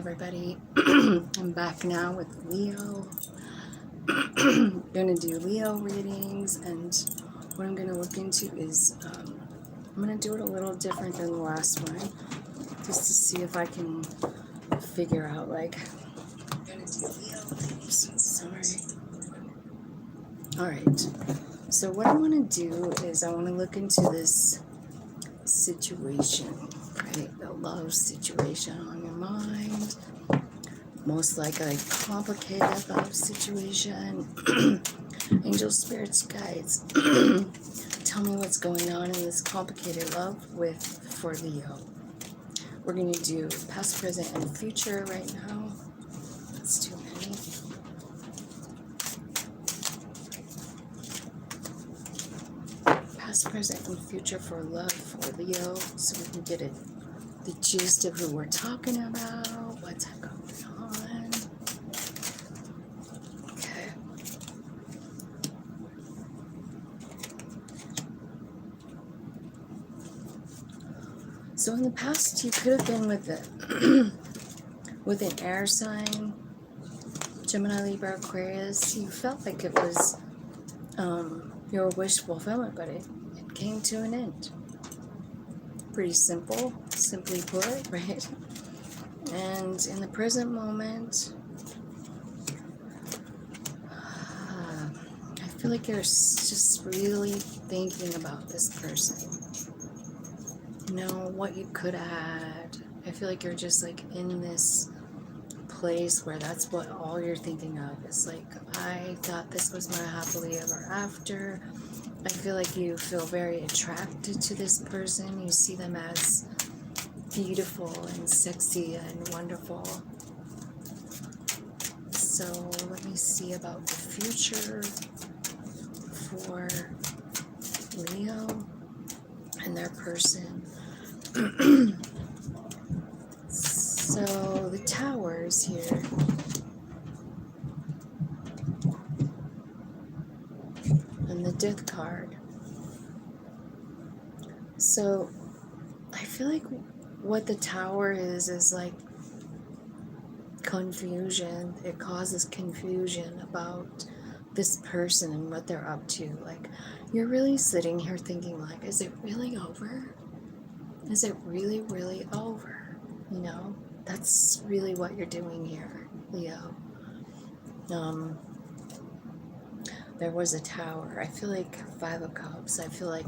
everybody. I'm back now with Leo. Gonna do Leo readings, and what I'm gonna look into is I'm gonna do it a little different than the last one, just to see if I can figure out sorry. All right. So what I want to do is I want to look into this situation, right? The love situation on your mind. Most likely complicated love situation. Angel spirits, guides, tell me what's going on in this complicated love for Leo. We're going to do past, present, and future right now. That's too many. Past, present, and future for love for Leo, so we can get the gist of who we're talking about, what's going on. Okay. So in the past, you could have been with with an air sign, Gemini, Libra, Aquarius. You felt like it was your wish fulfillment, but it came to an end. Pretty simple, simply put, right? And in the present moment, I feel like you're just really thinking about this person. You know, what you could have had. I feel like you're just like in this place where that's what all you're thinking of is like, I thought this was my happily ever after. I feel like you feel very attracted to this person. You see them as beautiful and sexy and wonderful. So let me see about the future for Leo and their person. So the Towers here. And the Death card. So I feel like what the Tower is like confusion. It causes confusion about this person and what they're up to. Like, you're really sitting here thinking like, is it really over? Is it really, really over? You know, that's really what you're doing here, Leo. There was a Tower. I feel like 5 of Cups. I feel like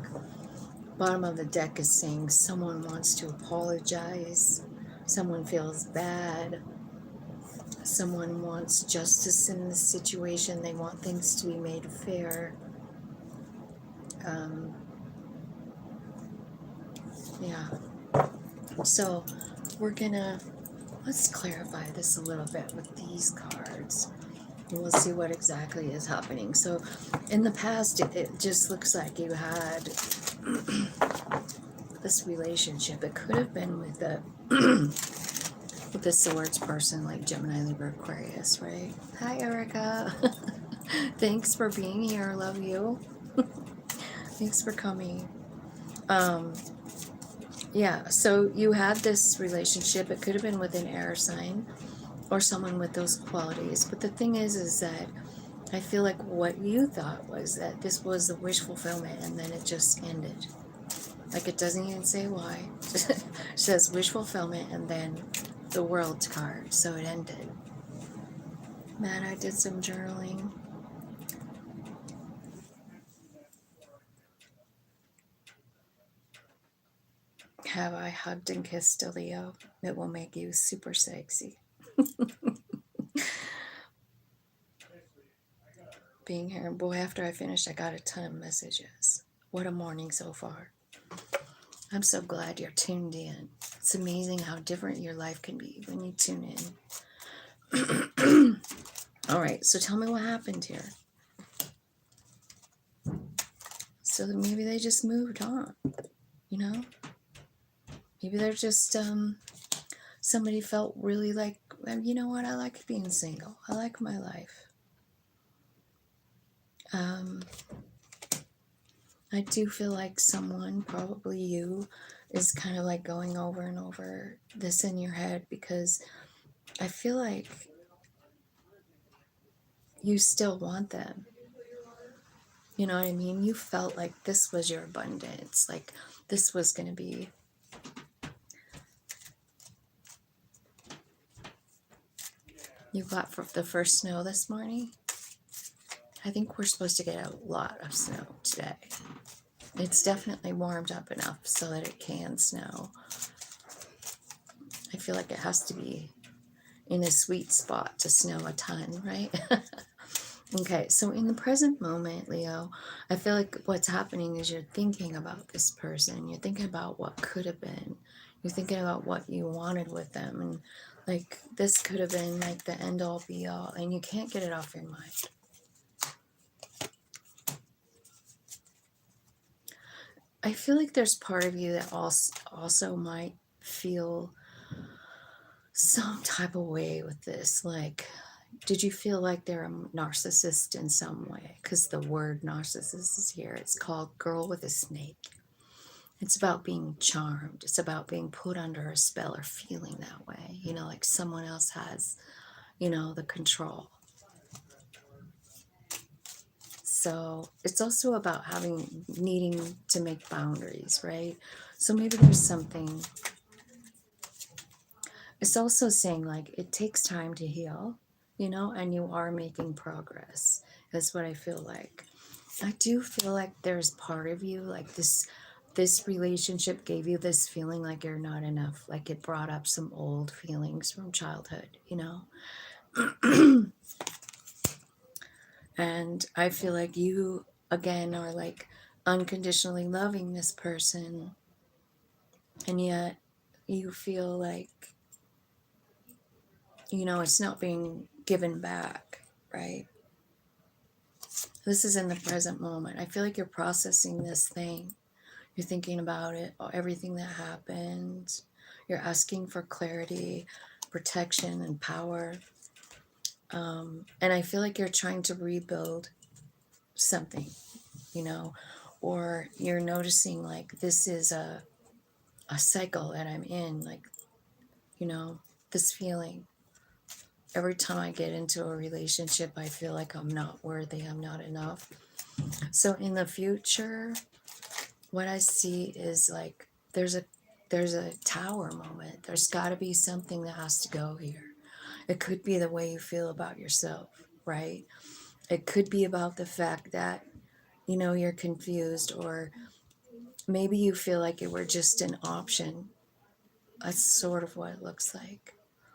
bottom of the deck is saying someone wants to apologize. Someone feels bad. Someone wants justice in the situation. They want things to be made fair. Yeah. So let's clarify this a little bit with these cards. And we'll see what exactly is happening. So in the past, it just looks like you had this relationship. It could have been with with the Swords person, like Gemini, Libra, Aquarius, right? Hi, Erica. Thanks for being here. Love you. Thanks for coming. Yeah, so you had this relationship. It could have been with an air sign or someone with those qualities. But the thing is that I feel like what you thought was that this was the wish fulfillment, and then it just ended. Like, it doesn't even say why. It says wish fulfillment and then the World card. So it ended. Man, I did some journaling. Have I hugged and kissed a Leo? It will make you super sexy. Being here. Boy, after I finished, I got a ton of messages. What a morning so far. I'm so glad you're tuned in. It's amazing how different your life can be when you tune in. All right, so tell me what happened here. So that maybe they just moved on, you know? Maybe they're just, somebody felt really like, you know what, I like being single. I like my life. I do feel like someone, probably you, is kind of like going over and over this in your head because I feel like you still want them. You know what I mean? You felt like this was your abundance, like this was going to be. You got for the first snow this morning. I think we're supposed to get a lot of snow today. It's definitely warmed up enough so that it can snow. I feel like it has to be in a sweet spot to snow a ton, right? Okay, so in the present moment, Leo, I feel like what's happening is you're thinking about this person. You're thinking about what could have been. You're thinking about what you wanted with them. And like this could have been like the end all be all. And you can't get it off your mind. I feel like there's part of you that also might feel some type of way with this. Like, did you feel like they're a narcissist in some way? Because the word narcissist is here. It's called Girl with a Snake. It's about being charmed. It's about being put under a spell or feeling that way. You know, like someone else has, you know, the control. So it's also about needing to make boundaries, right? So maybe there's something. It's also saying like it takes time to heal, you know, and you are making progress. That's what I feel like. I do feel like there's part of you like this relationship gave you this feeling like you're not enough, like it brought up some old feelings from childhood, you know. And I feel like you again are like unconditionally loving this person, and yet you feel like, you know, it's not being given back, right? This is in the present moment. I feel like you're processing this thing. You're thinking about it, everything that happened. You're asking for clarity, protection, and power. And I feel like you're trying to rebuild something, you know, or you're noticing like this is a cycle that I'm in, like, you know, this feeling. Every time I get into a relationship, I feel like I'm not worthy, I'm not enough. So in the future, what I see is like there's a tower moment. There's got to be something that has to go here. It could be the way you feel about yourself, right? It could be about the fact that, you know, you're confused, or maybe you feel like it were just an option. That's sort of what it looks like.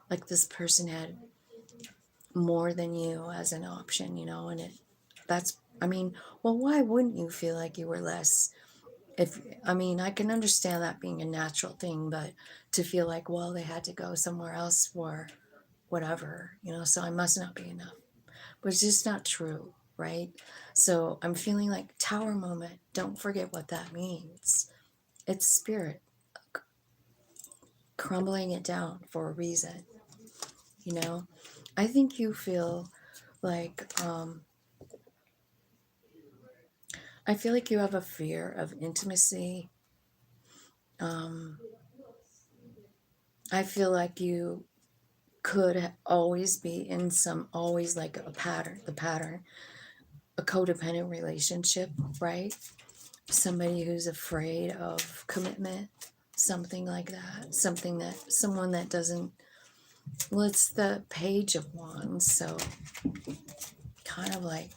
Like this person had more than you as an option, you know, and I mean, well, why wouldn't you feel like you were less? If, I mean, I can understand that being a natural thing, but to feel like, well, they had to go somewhere else for whatever, you know, so I must not be enough. But it's just not true, right? So I'm feeling like tower moment. Don't forget what that means. It's spirit crumbling it down for a reason, you know? I think you feel like, I feel like you have a fear of intimacy. I feel like you could always be in always like a pattern, a codependent relationship, right? Somebody who's afraid of commitment, something like that, someone that doesn't, well, it's the Page of Wands, so kind of like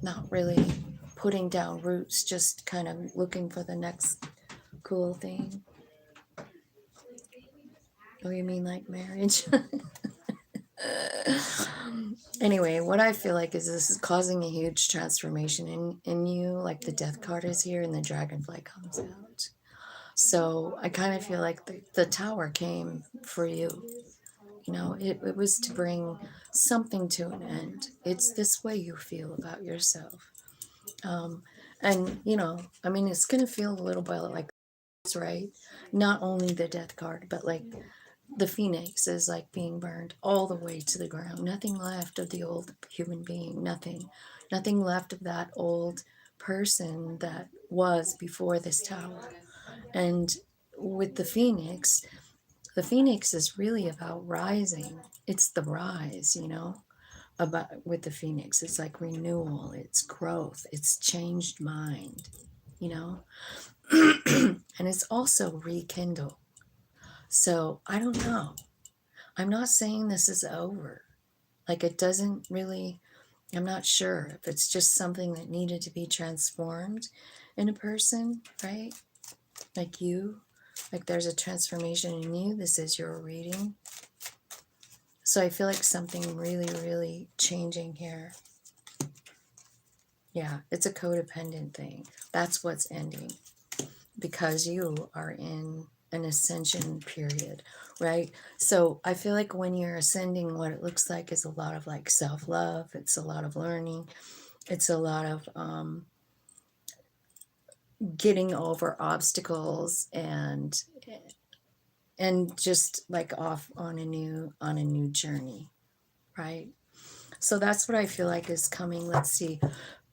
not really putting down roots, just kind of looking for the next cool thing. Oh, you mean like marriage? Anyway, what I feel like is this is causing a huge transformation in you, like the Death card is here and the Dragonfly comes out. So I kind of feel like the Tower came for you. You know, it was to bring something to an end. It's this way you feel about yourself. And, you know, I mean, it's going to feel a little bit like this, right? Not only the Death card, but like the Phoenix is like being burned all the way to the ground. Nothing left of the old human being. Nothing left of that old person that was before this tower. And with the Phoenix, The phoenix is really about rising. It's the rise, about with the phoenix. It's like renewal, it's growth, it's changed mind, you know? And it's also rekindle. So I don't know. I'm not saying this is over. Like it doesn't really, I'm not sure if it's just something that needed to be transformed in a person, right? Like you, like there's a transformation in you. This is your reading. So I feel like something really, really changing here. Yeah, it's a codependent thing. That's what's ending because you are in an ascension period, right? So I feel like when you're ascending, what it looks like is a lot of like self-love. It's a lot of learning. It's a lot of getting over obstacles and just like off on a new journey, right? So that's what I feel like is coming. Let's see.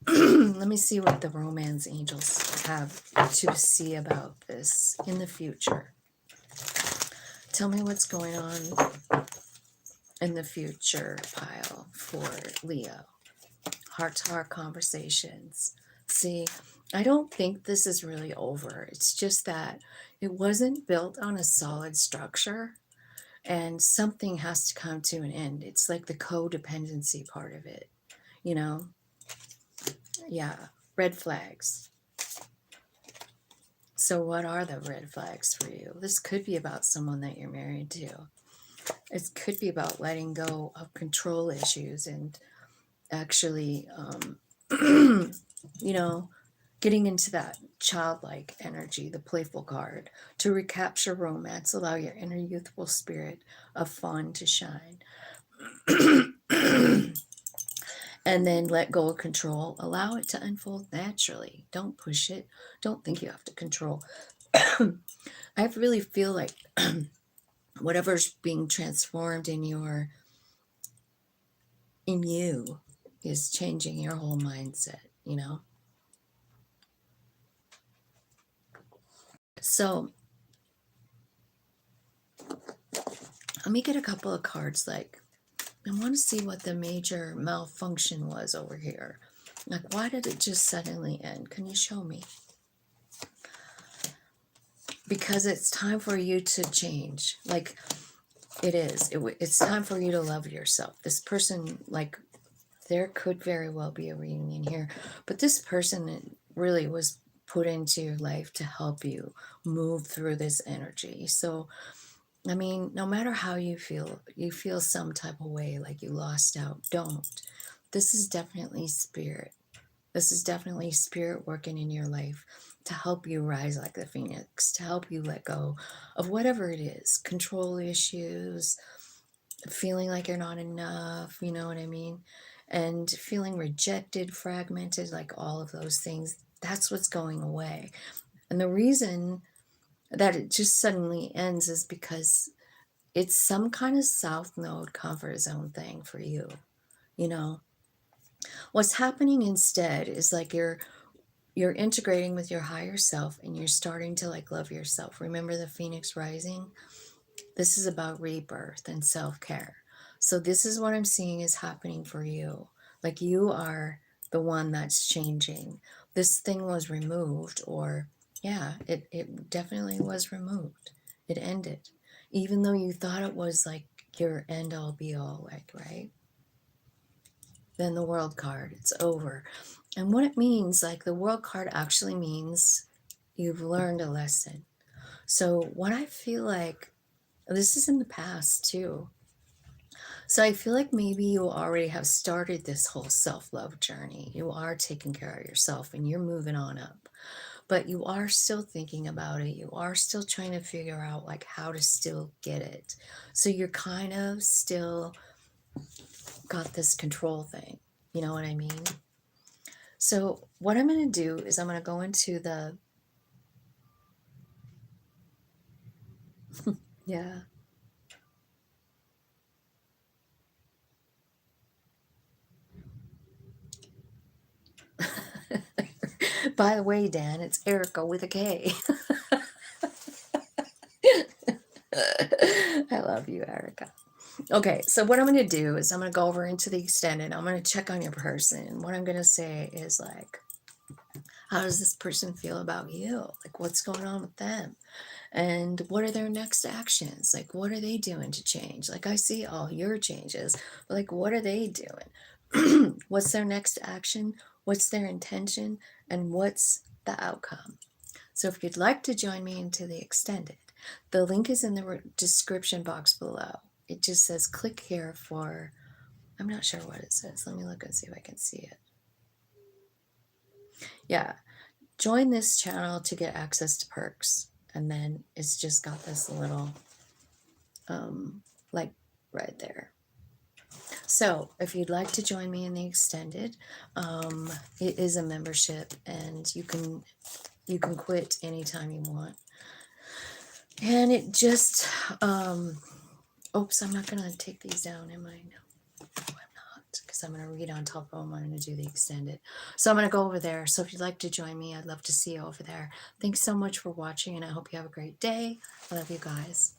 Let me see what the romance angels have to see about this in the future. Tell me what's going on in the future pile for Leo. Heart-to-heart conversations. See, I don't think this is really over. It's just that it wasn't built on a solid structure and something has to come to an end. It's like the codependency part of it, you know? Yeah, red flags. So what are the red flags for you? This could be about someone that you're married to. It could be about letting go of control issues and actually, getting into that childlike energy, the playful card, to recapture romance, allow your inner youthful spirit of fun to shine. And then let go of control. Allow it to unfold naturally. Don't push it. Don't think you have to control. I really feel like whatever's being transformed in you is changing your whole mindset. So let me get a couple of cards. Like, I want to see what the major malfunction was over here. Like, why did it just suddenly end? Can you show me? Because it's time for you to change. Like, it is. It's time for you to love yourself. This person, like, there could very well be a reunion here, but this person really was put into your life to help you move through this energy. So, I mean, no matter how you feel some type of way, like you lost out, don't. This is definitely spirit. This is definitely spirit working in your life to help you rise like the phoenix, to help you let go of whatever it is, control issues, feeling like you're not enough, you know what I mean? And feeling rejected, fragmented, like all of those things. That's what's going away. And the reason that it just suddenly ends is because it's some kind of south node comfort zone thing for you. You know, what's happening instead is like you're integrating with your higher self and you're starting to like love yourself. Remember the phoenix rising? This is about rebirth and self-care. So this is what I'm seeing is happening for you. Like you are the one that's changing. This thing was removed, or yeah, it definitely was removed. It ended. Even though you thought it was like your end all be all, like, right? Then the world card, it's over. And what it means, like the world card actually means you've learned a lesson. So what I feel like, this is in the past too. So I feel like maybe you already have started this whole self-love journey. You are taking care of yourself and you're moving on up. But you are still thinking about it. You are still trying to figure out like how to still get it. So you're kind of still got this control thing. You know what I mean? So what I'm going to do is I'm going to go into the, yeah. By the way, Dan, it's Erica with a K. I love you, Erica. Okay, so what I'm going to do is I'm going to go over into the extended. I'm going to check on your person. What I'm going to say is like, how does this person feel about you? Like, what's going on with them? And what are their next actions? Like, what are they doing to change? Like, I see all your changes, but like, what are they doing? What's their next action? What's their intention? And what's the outcome? So if you'd like to join me into the extended, the link is in the description box below. It just says click here for, I'm not sure what it says. Let me look and see if I can see it. Yeah, join this channel to get access to perks. And then it's just got this little, like right there. So if you'd like to join me in the extended, it is a membership and you can quit anytime you want. And it just, oops, I'm not going to take these down, am I? No, I'm not, because I'm going to read on top of them. I'm going to do the extended. So I'm going to go over there. So if you'd like to join me, I'd love to see you over there. Thanks so much for watching, and I hope you have a great day. I love you guys.